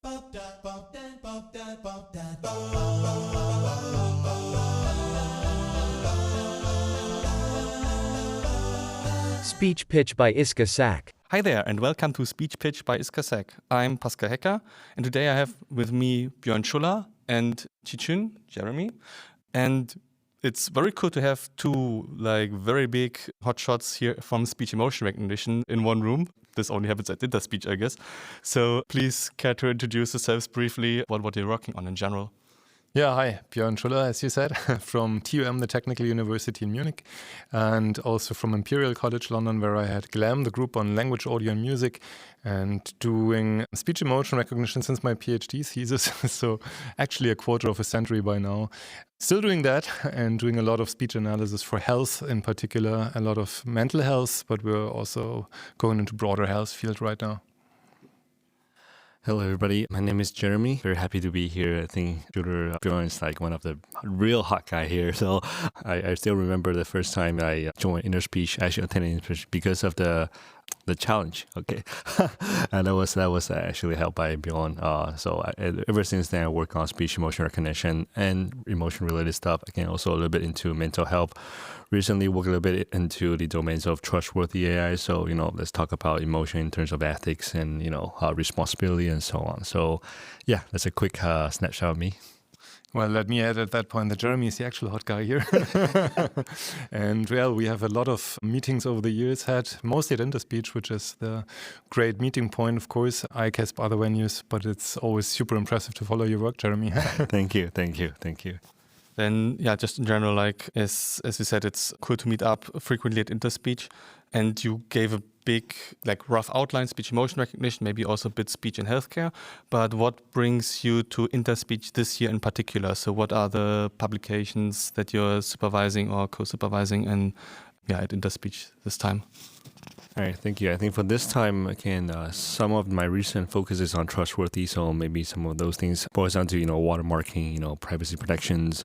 Speech Pitch by Iska Sak. Hi there, and welcome to Speech Pitch by Iska Sak. I'm Pascal, and today I have with me Björn Schuller and Chi-Chun, Jeremy. And it's very cool to have two very big hotshots here from speech emotion recognition in one room. This only happens at Interspeech, I guess. So please care to introduce yourselves briefly, what you're working on in general. Yeah, hi, Björn Schuller, as you said, from TUM, the Technical University in Munich, and also from Imperial College London, where I had GLAM, the group on language, audio, and music, and doing speech emotion recognition since my PhD thesis, so actually a quarter of a century by now. Still doing that and doing a lot of speech analysis for health in particular, a lot of mental health, but we're also going into broader health field right now. Hello, everybody. My name is Jeremy. Very happy to be here. I think Schuller Björn is one of the real hot guy here. So I still remember the first time I joined Interspeech, actually attending Interspeech because of the challenge. Okay, and that was actually helped by Björn. Ever since then, I work on speech emotion recognition and emotion related stuff. Again, also a little bit into mental health. Recently, worked a little bit into the domains of trustworthy AI. So let's talk about emotion in terms of ethics and responsibility and so on. So yeah, that's a quick snapshot of me. Well, let me add at that point that Jeremy is the actual hot guy here. And we have a lot of meetings over the years had, mostly at Interspeech, which is the great meeting point, of course. I guess other venues, but it's always super impressive to follow your work, Jeremy. Thank you. Then, just in general, as you said, it's cool to meet up frequently at Interspeech. And you gave a big, rough outline, speech emotion recognition, maybe also a bit speech in healthcare. But what brings you to Interspeech this year in particular? So what are the publications that you're supervising or co-supervising at Interspeech this time? All right, thank you. I think for this time, again, some of my recent focus is on trustworthy, so maybe some of those things boils down to, watermarking, privacy protections.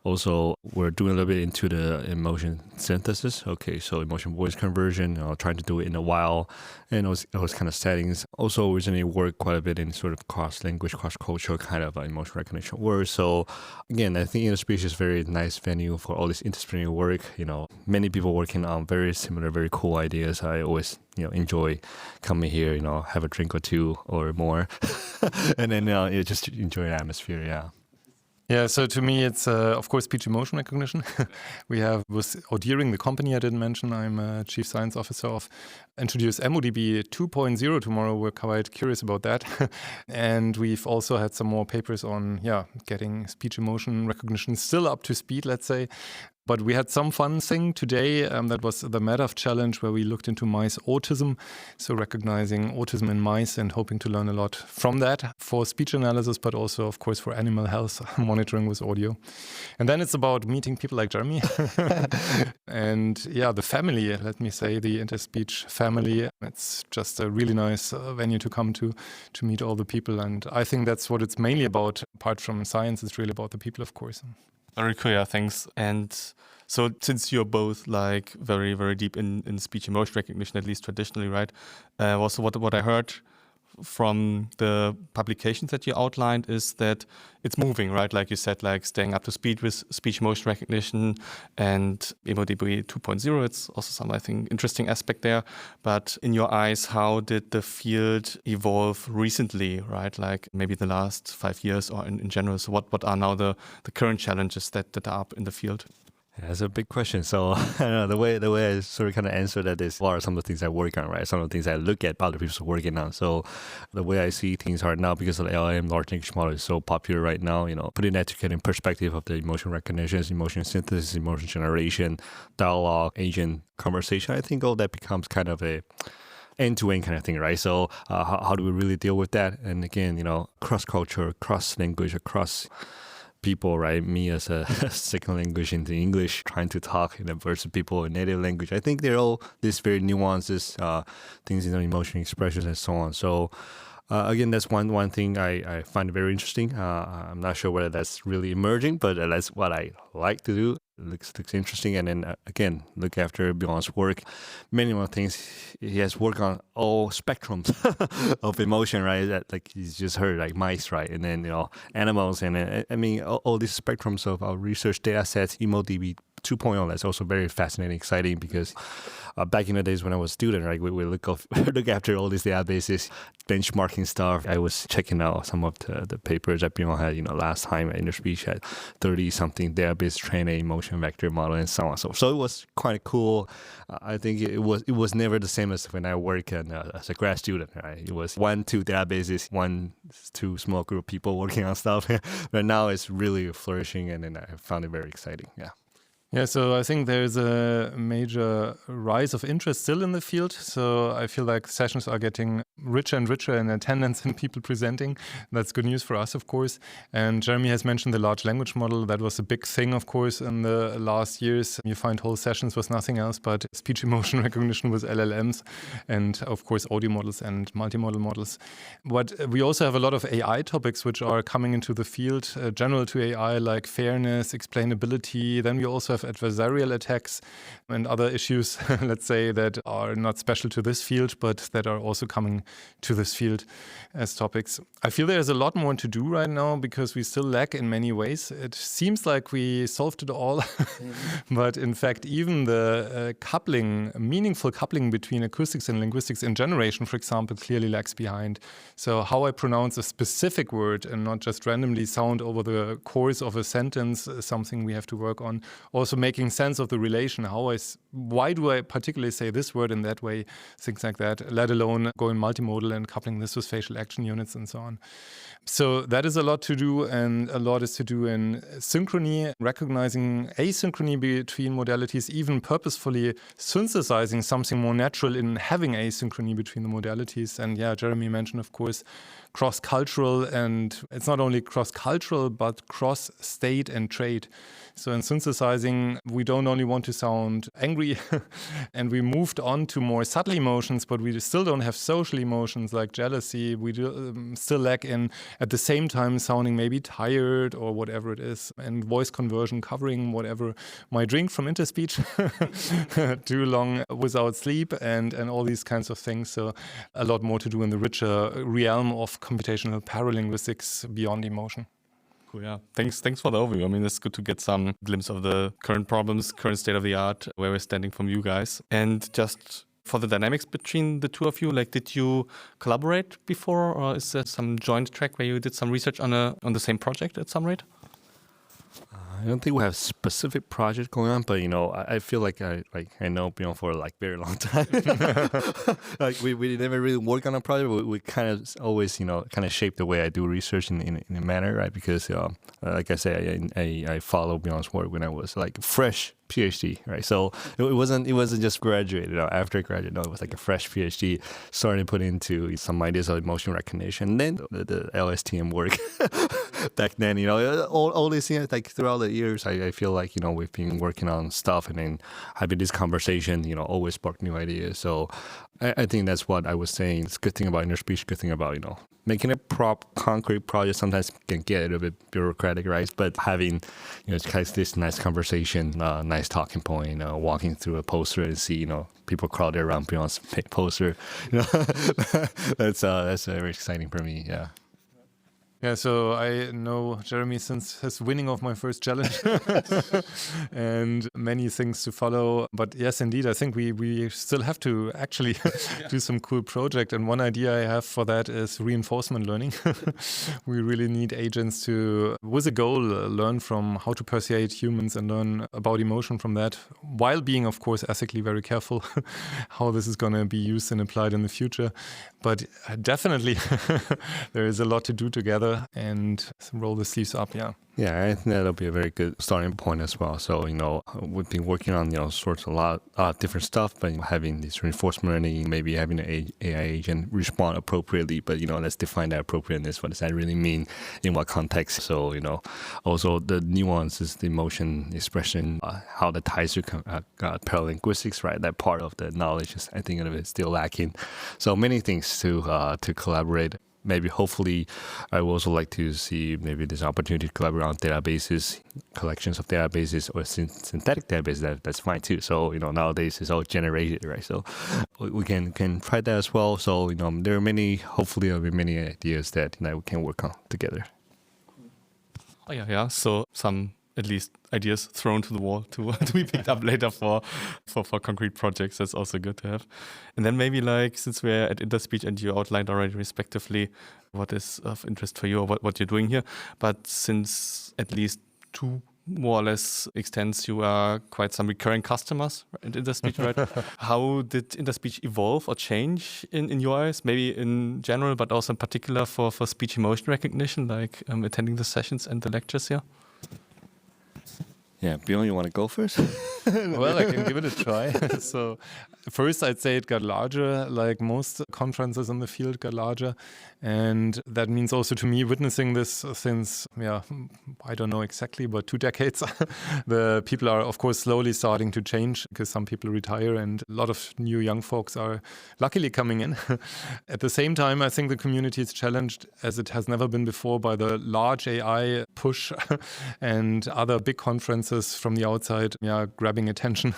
Also, we're doing a little bit into the emotion synthesis. Okay, so emotion voice conversion, trying to do it in a while, and those kind of settings. Also, recently worked quite a bit in sort of cross-language, cross-cultural kind of emotion recognition work. So again, I think Interspeech is a very nice venue for all this interdisciplinary work. Many people working on very similar, very cool ideas. I always enjoy coming here, have a drink or two or more, and then just enjoy the atmosphere. Yeah. Yeah, so to me, it's, of course, speech emotion recognition. We have, with Audeering, the company I didn't mention, I'm a chief science officer of, introduced MODB 2.0 tomorrow. We're quite curious about that. And we've also had some more papers on, getting speech emotion recognition still up to speed, let's say. But we had some fun thing today. That was the MEDAF challenge, where we looked into mice autism. So recognizing autism in mice and hoping to learn a lot from that for speech analysis, but also, of course, for animal health monitoring with audio. And then it's about meeting people like Jeremy. And the family, let me say, the Interspeech family. It's just a really nice venue to come to meet all the people. And I think that's what it's mainly about. Apart from science, it's really about the people, of course. Very cool, thanks. And so since you're both very, very deep in speech emotion recognition, at least traditionally, right? Also what I heard from the publications that you outlined is that it's moving, right? Like you said, staying up to speed with speech emotion recognition and MODB 2.0. It's also some, I think, interesting aspect there. But in your eyes, how did the field evolve recently, right? Maybe the last 5 years or in general. So what are now the current challenges that are up in the field? Yeah, that's a big question. So the way I sort of kind of answer that is, what are some of the things I work on, right? Some of the things I look at other people working on. So the way I see things are now, because of the LLM, large language model, is so popular right now, putting that together in perspective of the emotion recognition, emotion synthesis, emotion generation, dialogue, agent conversation, I think all that becomes kind of a end-to-end kind of thing, right? So how do we really deal with that? And again, cross-culture, cross-language, across people, right? Me as a second language into English, trying to talk versus people in native language. I think they're all these very nuances, things in emotional expressions and so on. So again, that's one thing I find very interesting. I'm not sure whether that's really emerging, but that's what I like to do. looks interesting. And then again, look after Björn's work, many more things. He has worked on all spectrums of emotion, right? That like you just heard, like mice, right? And then animals, and I mean all these spectrums of our research data sets, EmoDB 2.0. That's also very fascinating, exciting, because back in the days when I was a student, right, we look after all these databases, benchmarking stuff. I was checking out some of the papers that Björn had, last time at Interspeech had 30-something database trained a emotion vector model and so on. So it was quite cool. I think it was never the same as when I work as a grad student, right? It was 1-2 databases, 1-2 small group of people working on stuff. But now it's really flourishing, and then I found it very exciting. Yeah. Yeah, so I think there's a major rise of interest still in the field. So I feel like sessions are getting richer and richer in attendance and people presenting. That's good news for us, of course. And Jeremy has mentioned the large language model. That was a big thing, of course, in the last years. You find whole sessions was nothing else but speech emotion recognition with LLMs and, of course, audio models and multimodal models. But we also have a lot of AI topics which are coming into the field, general to AI, like fairness, explainability. Then we also have adversarial attacks and other issues, let's say, that are not special to this field, but that are also coming to this field as topics. I feel there's a lot more to do right now because we still lack in many ways. It seems like we solved it all, but in fact, even the meaningful coupling between acoustics and linguistics in generation, for example, clearly lags behind. So how I pronounce a specific word and not just randomly sound over the course of a sentence is something we have to work on. Also making sense of the relation. Why do I particularly say this word in that way? Things like that, let alone going multimodal and coupling this with facial action units and so on. So that is a lot to do, and a lot is to do in synchrony, recognizing asynchrony between modalities, even purposefully synthesizing something more natural in having asynchrony between the modalities. And yeah, Jeremy mentioned, of course, cross-cultural, and it's not only cross-cultural, but cross-state and trait. So in synthesizing, we don't only want to sound angry, and we moved on to more subtle emotions, but we still don't have social emotions like jealousy. We do, still lack in, at the same time, sounding maybe tired or whatever it is, and voice conversion covering whatever my drink from Interspeech, too long without sleep, and all these kinds of things. So a lot more to do in the richer realm of computational paralinguistics beyond emotion. Cool, yeah. Thanks for the overview. I mean, it's good to get some glimpse of the current problems, current state of the art, where we're standing from you guys. And just for the dynamics between the two of you, like, did you collaborate before, or is there some joint track where you did some research on the same project at some rate? I don't think we have specific project going on, but I feel like I know Björn for like very long time. Like we never really work on a project. We kind of always kind of shape the way I do research in a manner, right? Because like I say, I follow Björn's work when I was like fresh PhD, right? So it wasn't just graduate. After graduate, no, it was like a fresh PhD, starting to put into some ideas of emotion recognition. And then the LSTM work back then, all these things, like throughout the years, I feel like we've been working on stuff, and then having this conversation, always spark new ideas. So I think that's what I was saying. It's a good thing about Interspeech, good thing about making a concrete project sometimes can get a little bit bureaucratic, right? But having this nice conversation, nice talking point, walking through a poster and see people crowded around Björn's poster, that's very exciting for me. Yeah. Yeah, so I know Jeremy since his winning of my first challenge and many things to follow. But yes, indeed, I think we still have to actually do some cool project. And one idea I have for that is reinforcement learning. We really need agents to, with a goal, learn from how to persuade humans and learn about emotion from that, while being, of course, ethically very careful how this is going to be used and applied in the future. But definitely there is a lot to do together and roll the sleeves up, yeah. Yeah, I think that'll be a very good starting point as well. So, we've been working on, sorts of a lot of different stuff, but having this reinforcement learning, maybe having an AI agent respond appropriately, but, let's define that appropriateness. What does that really mean? In what context? So, also the nuances, the emotion expression, how that ties to paralinguistics, right? That part of the knowledge is, I think, it's still lacking. So many things to collaborate. maybe hopefully I would also like to see maybe this opportunity to collaborate on databases, collections of databases or synthetic databases. That's fine too. So, nowadays it's all generated, right? So we can try that as well. So, there are hopefully there'll be many ideas that we can work on together. Oh, yeah. So some at least ideas thrown to the wall to be picked up later for concrete projects. That's also good to have. And then maybe since we're at Interspeech and you outlined already respectively what is of interest for you or what you're doing here, but since at least two more or less extents, you are quite some recurring customers at Interspeech, right? How did Interspeech evolve or change in your eyes, maybe in general, but also in particular for speech emotion recognition, attending the sessions and the lectures here? Yeah, Björn, you want to go first? Well, I can give it a try. So first, I'd say it got larger, like most conferences in the field got larger. And that means also to me witnessing this since, I don't know exactly, but 2 decades. The people are, of course, slowly starting to change because some people retire and a lot of new young folks are luckily coming in. At the same time, I think the community is challenged as it has never been before by the large AI push and other big conferences from the outside, grabbing attention.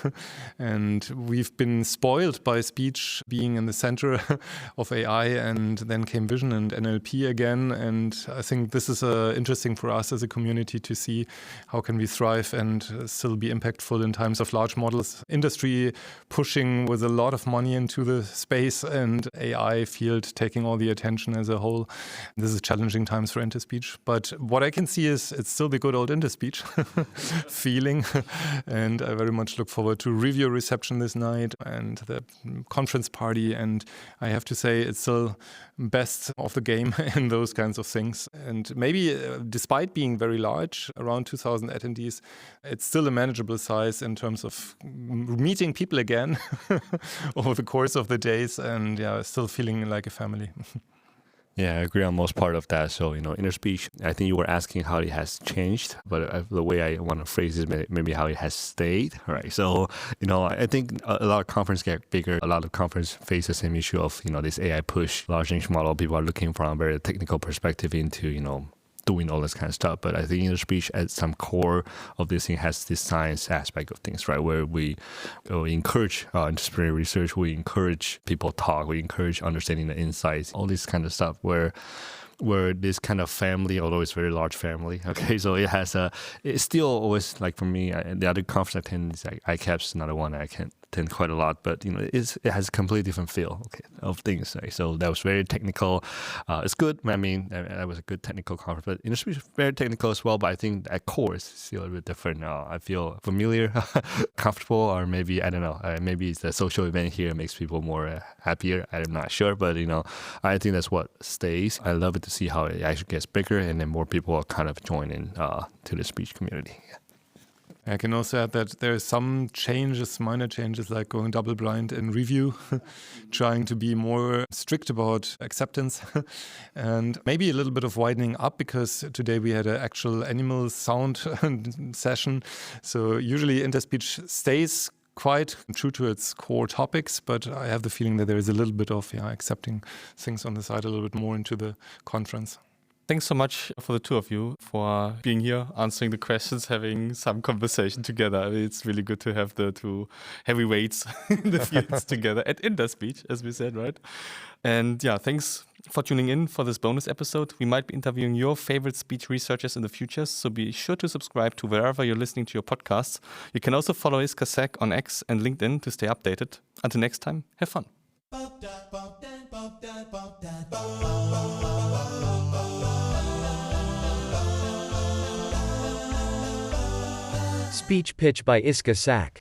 And we've been spoiled by speech being in the center of AI, and then came vision and NLP again. And I think this is interesting for us as a community to see how can we thrive and still be impactful in times of large models. Industry pushing with a lot of money into the space and AI field taking all the attention as a whole. This is challenging times for Interspeech. But what I can see is it's still the good old Interspeech feeling. And I very much look forward to review reception this night and the conference party. And I have to say it's still best of the game in those kinds of things. And maybe despite being very large, around 2,000 attendees, it's still a manageable size in terms of meeting people again over the course of the days and still feeling like a family. Yeah, I agree on most part of that. So, Interspeech, I think you were asking how it has changed, but the way I want to phrase it, maybe how it has stayed, right? So, I think a lot of conferences get bigger. A lot of conferences face the same issue of, this AI push, large language model. People are looking from a very technical perspective into, doing all this kind of stuff. But I think Interspeech at some core of this thing has this science aspect of things, right? Where we encourage interdisciplinary research, we encourage people talk, we encourage understanding the insights, all this kind of stuff where this kind of family, although it's a very large family, okay, so it's still always, like for me, the other conference I attend is like ICAP's another one I can attend quite a lot, but it has a completely different feel, of things, right? So that was very technical. It's good. I mean, that was a good technical conference, but Interspeech is very technical as well. But I think at core it's still a bit different now. I feel familiar, comfortable, or maybe I don't know. Maybe it's the social event here makes people more happier. I'm not sure, but I think that's what stays. I love it to see how it actually gets bigger, and then more people are kind of joining to the speech community. Yeah. I can also add that there are some changes, minor changes, like going double blind in review, trying to be more strict about acceptance, and maybe a little bit of widening up because today we had an actual animal sound session. So usually Interspeech stays quite true to its core topics, but I have the feeling that there is a little bit of accepting things on the side a little bit more into the conference. Thanks so much for the two of you for being here, answering the questions, having some conversation together. It's really good to have the two heavyweights in the fields together at Interspeech, as we said, right? And thanks for tuning in for this bonus episode. We might be interviewing your favorite speech researchers in the future, so be sure to subscribe to wherever you're listening to your podcasts. You can also follow Iskasak on X and LinkedIn to stay updated. Until next time, have fun. Speech pitch by Iskasak.